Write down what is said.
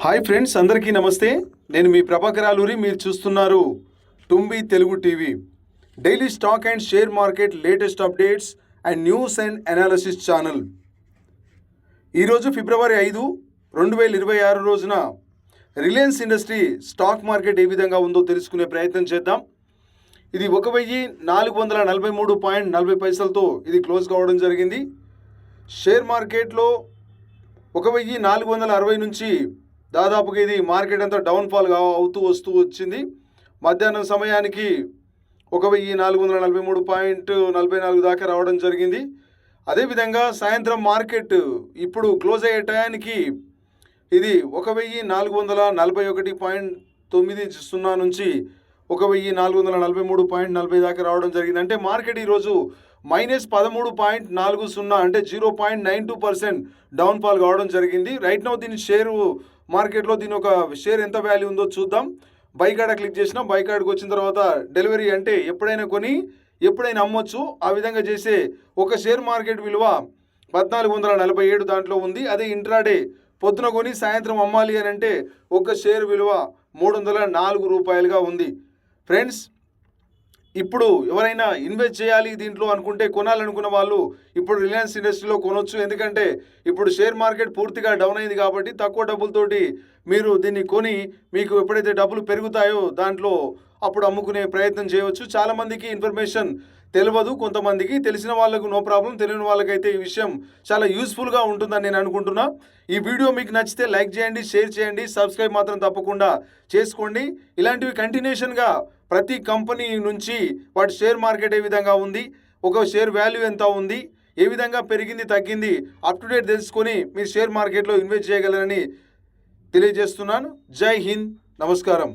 Hi friends, అందరికీ నమస్తే. నేను మీ ప్రభాకర్ ఆలూరి. మీరు చూస్తున్నారు Tumbi Telugu TV. Daily stock and share market latest updates and news and analysis channel. ఈరోజు ఫిబ్రవరి 5, 2026 రోజున రిలయన్స్ ఇండస్ట్రీ స్టాక్ మార్కెట్ ఏ విధంగా ఉందో తెలుసుకునే ప్రయత్నం చేద్దాం. ఇది 1443.40 ఇది క్లోజ్ కావడం జరిగింది. షేర్ మార్కెట్లో 1460 నుంచి దాదాపుగా ఇది మార్కెట్ అంతా డౌన్ఫాల్ అవుతూ వచ్చింది. మధ్యాహ్నం సమయానికి 1443.44 దాకా రావడం జరిగింది. అదేవిధంగా సాయంత్రం మార్కెట్ ఇప్పుడు క్లోజ్ అయ్యే టయానికి ఇది 1441.90 నుంచి 1443.40 దాకా రావడం జరిగింది. అంటే మార్కెట్ ఈరోజు -13.40 అంటే 0.92% డౌన్ఫాల్ కావడం జరిగింది. రైట్ నౌ దీని షేరు మార్కెట్లో దీని ఒక షేర్ ఎంత వాల్యూ ఉందో చూద్దాం. బైకాడ క్లిక్ చేసినా బైకాడ్కి వచ్చిన తర్వాత డెలివరీ అంటే ఎప్పుడైనా కొని ఎప్పుడైనా అమ్మొచ్చు. ఆ విధంగా చేసే ఒక షేర్ మార్కెట్ విలువ 1447 దాంట్లో ఉంది. అదే ఇంట్రాడే పొద్దున కొని సాయంత్రం అమ్మాలి అని అంటే ఒక షేర్ విలువ 304 రూపాయలుగా ఉంది. ఫ్రెండ్స్, ఇప్పుడు ఎవరైనా ఇన్వెస్ట్ చేయాలి దీంట్లో అనుకుంటే, కొనాలనుకున్న వాళ్ళు ఇప్పుడు రిలయన్స్ ఇండస్ట్రీలో కొనొచ్చు. ఎందుకంటే ఇప్పుడు షేర్ మార్కెట్ పూర్తిగా డౌన్ అయింది కాబట్టి తక్కువ డబ్బులతోటి మీరు దీన్ని కొని మీకు ఎప్పుడైతే డబ్బులు పెరుగుతాయో దాంట్లో అప్పుడు అమ్ముకునే ప్రయత్నం చేయవచ్చు. చాలామందికి ఇన్ఫర్మేషన్ తెలియదు, కొంతమందికి తెలిసిన వాళ్ళకు నో ప్రాబ్లం, తెలియని వాళ్ళకైతే ఈ విషయం చాలా యూస్ఫుల్గా ఉంటుందని నేను అనుకుంటున్నా. ఈ వీడియో మీకు నచ్చితే లైక్ చేయండి, షేర్ చేయండి, సబ్స్క్రైబ్ మాత్రం తప్పకుండా చేసుకోండి. ఇలాంటివి కంటిన్యూషన్గా ప్రతి కంపెనీ నుంచి వాటి షేర్ మార్కెట్ ఏ విధంగా ఉంది, ఒక షేర్ వాల్యూ ఎంత ఉంది, ఏ విధంగా పెరిగింది తగ్గింది అప్ టు డేట్ తెలుసుకొని మీరు షేర్ మార్కెట్లో ఇన్వెస్ట్ చేయగలరని తెలియజేస్తున్నాను. జై హింద్, నమస్కారం.